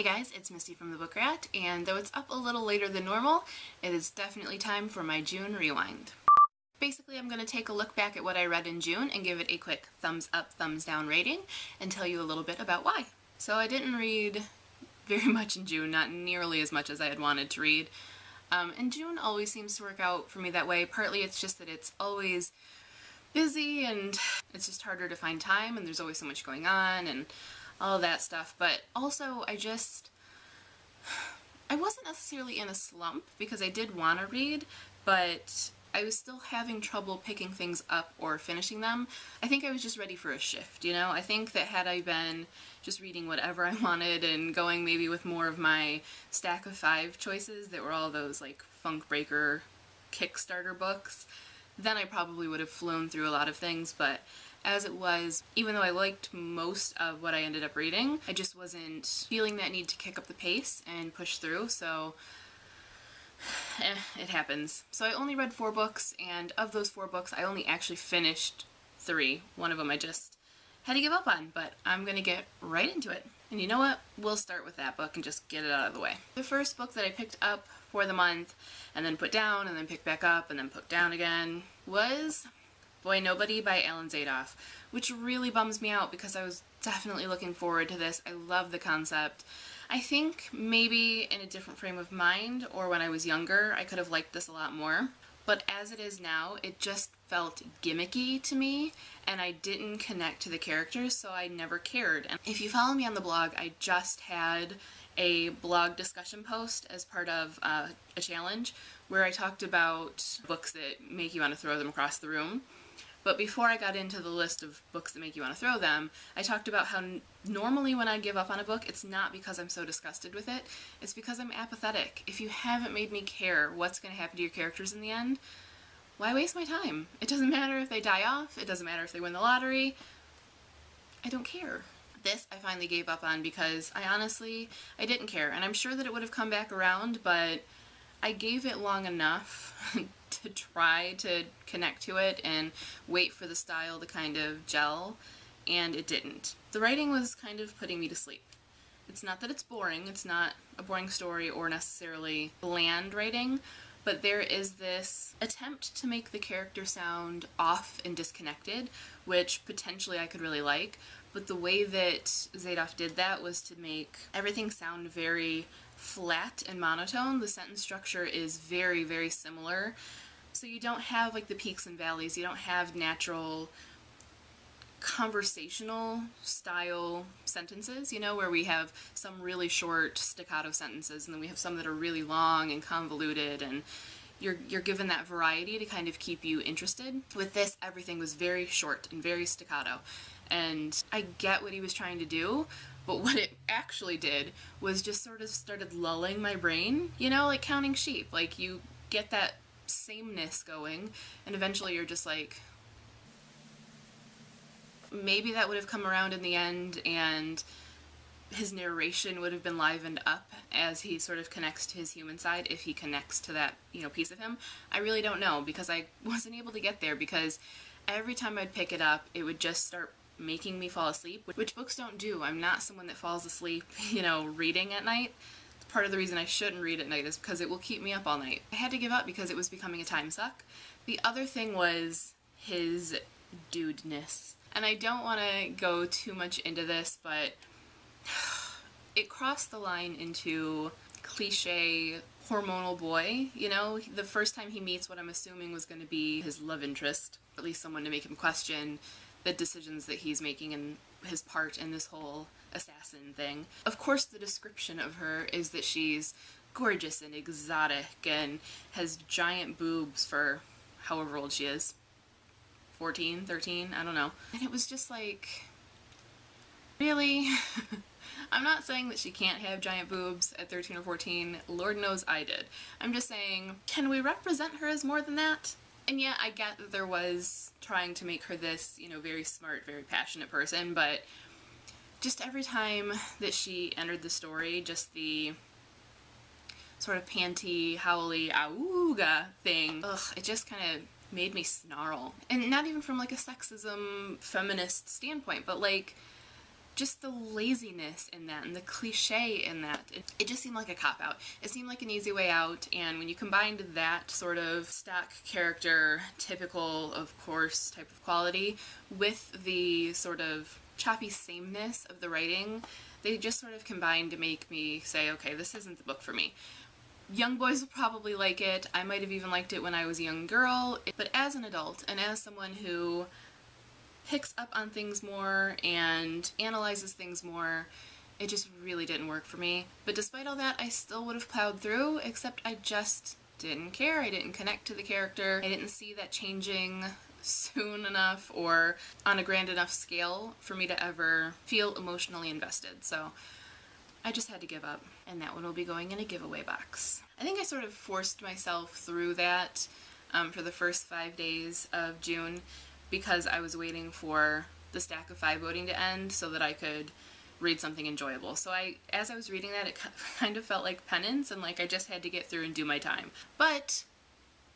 Hey guys, it's Misty from the Book Rat, and though it's up a little later than normal, it is definitely time for my June rewind. Basically, I'm going to take a look back at what I read in June and give it a quick thumbs up, thumbs down rating, and tell you a little bit about why. So I didn't read very much in June, not nearly as much as I had wanted to read. And June always seems to work out for me that way. Partly it's just that it's always busy and it's just harder to find time, and there's always so much going on and all that stuff, but also I wasn't necessarily in a slump because I did want to read, but I was still having trouble picking things up or finishing them. I think I was just ready for a shift, you know? I think that had I been just reading whatever I wanted and going maybe with more of my stack of 5 choices that were all those like Funk Breaker Kickstarter books, then I probably would have flown through a lot of things, but as it was, even though I liked most of what I ended up reading, I just wasn't feeling that need to kick up the pace and push through, so it happens. So I only read 4 books, and of those 4 books, I only actually finished 3. One of them I just had to give up on, but I'm gonna get right into it. And you know what? We'll start with that book and just get it out of the way. The first book that I picked up for the month, and then put down, and then picked back up, and then put down again, was Boy Nobody by Alan Zadoff, which really bums me out because I was definitely looking forward to this. I love the concept. I think maybe in a different frame of mind, or when I was younger, I could have liked this a lot more. But as it is now, it just felt gimmicky to me, and I didn't connect to the characters, so I never cared. And if you follow me on the blog, I just had a blog discussion post as part of a challenge where I talked about books that make you want to throw them across the room. But before I got into the list of books that make you want to throw them, I talked about how normally when I give up on a book, it's not because I'm so disgusted with it, it's because I'm apathetic. If you haven't made me care what's going to happen to your characters in the end, why waste my time? It doesn't matter if they die off, it doesn't matter if they win the lottery, I don't care. This I finally gave up on because I didn't care, and I'm sure that it would have come back around, but I gave it long enough to try to connect to it and wait for the style to kind of gel, and it didn't. The writing was kind of putting me to sleep. It's not that it's boring, it's not a boring story or necessarily bland writing, but there is this attempt to make the character sound off and disconnected, which potentially I could really like, but the way that Zadoff did that was to make everything sound very flat and monotone. The sentence structure is very, very similar. So you don't have like the peaks and valleys, you don't have natural conversational style sentences, you know, where we have some really short staccato sentences and then we have some that are really long and convoluted, and you're given that variety to kind of keep you interested. With this, everything was very short and very staccato, and I get what he was trying to do, but what it actually did was just sort of started lulling my brain, you know, like counting sheep. Like you get that sameness going, and eventually you're just like, maybe that would have come around in the end and his narration would have been livened up as he sort of connects to his human side, if he connects to that, you know, piece of him. I really don't know, because I wasn't able to get there, because every time I'd pick it up it would just start making me fall asleep, which books don't do. I'm not someone that falls asleep, you know, reading at night. Part of the reason I shouldn't read at night is because it will keep me up all night. I had to give up because it was becoming a time suck. The other thing was his dudeness. And I don't want to go too much into this, but it crossed the line into cliche hormonal boy, you know? The first time he meets what I'm assuming was going to be his love interest, or at least someone to make him question the decisions that he's making and his part in this whole assassin thing. Of course, the description of her is that she's gorgeous and exotic and has giant boobs for however old she is. 14, 13, I don't know. And it was just like, really? I'm not saying that she can't have giant boobs at 13 or 14. Lord knows I did. I'm just saying, can we represent her as more than that? And yeah, I get that there was trying to make her this, you know, very smart, very passionate person, but just every time that she entered the story, just the sort of panty, howly, auga thing, it just kind of made me snarl. And not even from like a sexism, feminist standpoint, but like just the laziness in that and the cliche in that, it just seemed like a cop-out. It seemed like an easy way out, and when you combined that sort of stock character, typical, of course, type of quality with the sort of choppy sameness of the writing, they just sort of combined to make me say, okay, this isn't the book for me. Young boys will probably like it. I might have even liked it when I was a young girl, but as an adult and as someone who picks up on things more and analyzes things more, it just really didn't work for me. But despite all that, I still would have plowed through, except I just didn't care. I didn't connect to the character. I didn't see that changing soon enough or on a grand enough scale for me to ever feel emotionally invested. So I just had to give up, and that one will be going in a giveaway box. I think I sort of forced myself through that for the first 5 days of June, because I was waiting for the stack of 5 voting to end so that I could read something enjoyable. So as I was reading that, it kind of felt like penance and like I just had to get through and do my time. But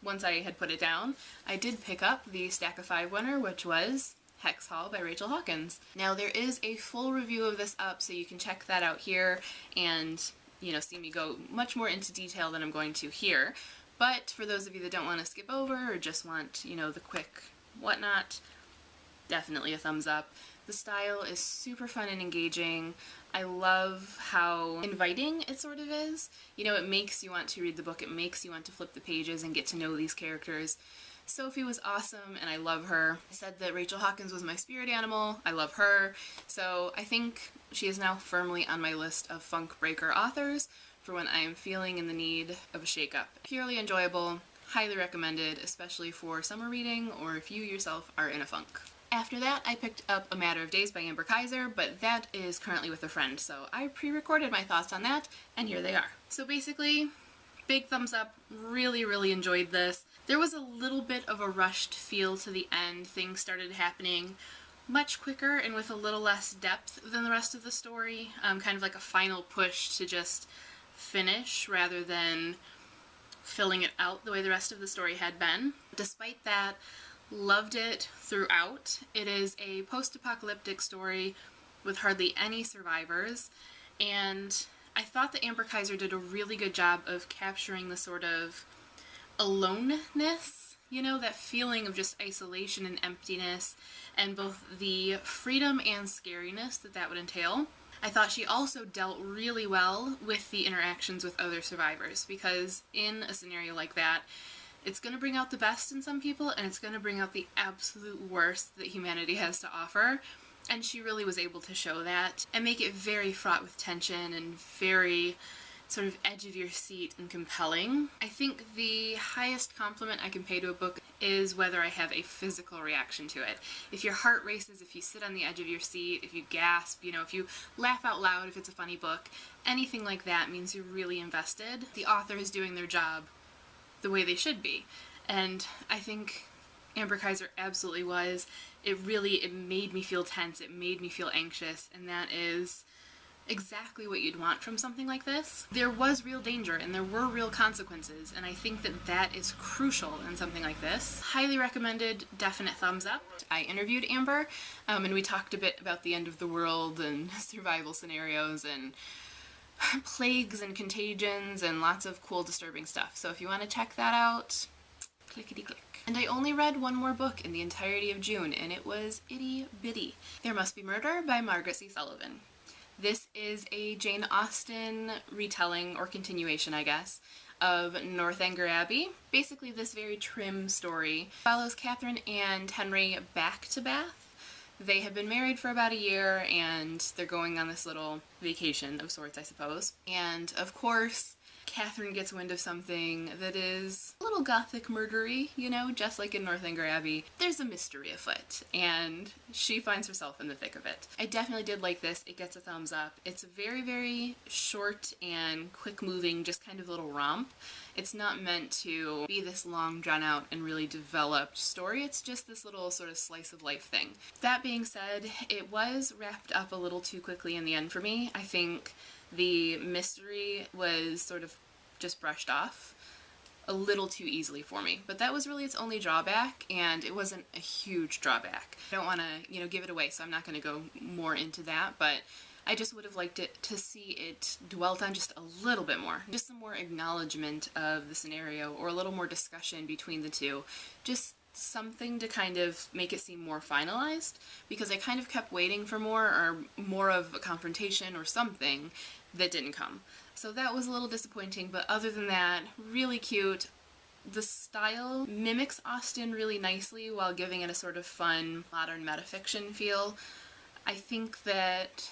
once I had put it down, I did pick up the stack of 5 winner, which was Hex Hall by Rachel Hawkins. Now there is a full review of this up, so you can check that out here and, you know, see me go much more into detail than I'm going to here. But for those of you that don't want to skip over or just want, you know, the quick whatnot, definitely a thumbs up. The style is super fun and engaging. I love how inviting it sort of is. You know, it makes you want to read the book, it makes you want to flip the pages and get to know these characters. Sophie was awesome and I love her. I said that Rachel Hawkins was my spirit animal. I love her. So I think she is now firmly on my list of funk breaker authors for when I am feeling in the need of a shake-up. Purely enjoyable. Highly recommended, especially for summer reading or if you yourself are in a funk. After that, I picked up A Matter of Days by Amber Kaiser, but that is currently with a friend, so I pre-recorded my thoughts on that, and here they are. So basically, big thumbs up, really enjoyed this. There was a little bit of a rushed feel to the end. Things started happening much quicker and with a little less depth than the rest of the story, kind of like a final push to just finish rather than filling it out the way the rest of the story had been. Despite that, loved it throughout. It is a post-apocalyptic story with hardly any survivors, and I thought that Amber Kaiser did a really good job of capturing the sort of aloneness, you know, that feeling of just isolation and emptiness, and both the freedom and scariness that that would entail. I thought she also dealt really well with the interactions with other survivors, because in a scenario like that, it's going to bring out the best in some people and it's going to bring out the absolute worst that humanity has to offer, and she really was able to show that and make it very fraught with tension and very sort of edge of your seat and compelling. I think the highest compliment I can pay to a book is whether I have a physical reaction to it. If your heart races, if you sit on the edge of your seat, if you gasp, you know, if you laugh out loud, if it's a funny book, anything like that means you're really invested. The author is doing their job the way they should be. And I think Amber Kaiser absolutely was. It made me feel tense, it made me feel anxious, and that is exactly what you'd want from something like this. There was real danger and there were real consequences, and I think that that is crucial in something like this. Highly recommended, definite thumbs up. I interviewed Amber and we talked a bit about the end of the world and survival scenarios and plagues and contagions and lots of cool disturbing stuff. So if you want to check that out, clickety click. And I only read one more book in the entirety of June, and it was Itty Bitty. There Must Be Murder by Margaret C. Sullivan. This is a Jane Austen retelling, or continuation I guess, of Northanger Abbey. Basically this very trim story follows Catherine and Henry back to Bath. They have been married for about a year and they're going on this little vacation of sorts, I suppose. And of course, Catherine gets wind of something that is a little gothic murdery, you know, just like in Northanger Abbey. There's a mystery afoot, and she finds herself in the thick of it. I definitely did like this. It gets a thumbs up. It's a very short and quick moving, just kind of little romp. It's not meant to be this long, drawn out, and really developed story. It's just this little sort of slice of life thing. That being said, it was wrapped up a little too quickly in the end for me. I think the mystery was sort of just brushed off a little too easily for me. But that was really its only drawback, and it wasn't a huge drawback. I don't want to, give it away, so I'm not going to go more into that, but I just would have liked it to see it dwelt on just a little bit more. Just some more acknowledgement of the scenario, or a little more discussion between the two. Just something to kind of make it seem more finalized, because I kind of kept waiting for more, or more of a confrontation or something that didn't come. So that was a little disappointing, but other than that, really cute. The style mimics Austen really nicely while giving it a sort of fun, modern metafiction feel. I think that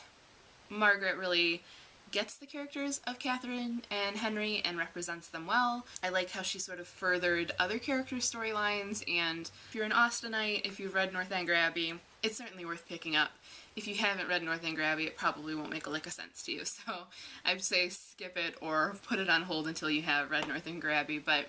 Margaret really gets the characters of Catherine and Henry and represents them well. I like how she sort of furthered other characters' storylines, and if you're an Austenite, if you've read Northanger Abbey, it's certainly worth picking up. If you haven't read Northanger Abbey, it probably won't make a lick of sense to you, so I'd say skip it or put it on hold until you have read Northanger Abbey, but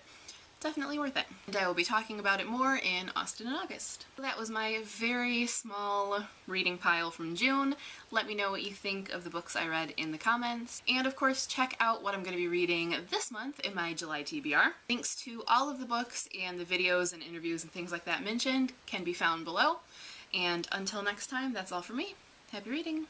definitely worth it. And I will be talking about it more in Austen in August. That was my very small reading pile from June. Let me know what you think of the books I read in the comments. And of course, check out what I'm going to be reading this month in my July TBR. Links to all of the books and the videos and interviews and things like that mentioned can be found below. And until next time, that's all for me. Happy reading!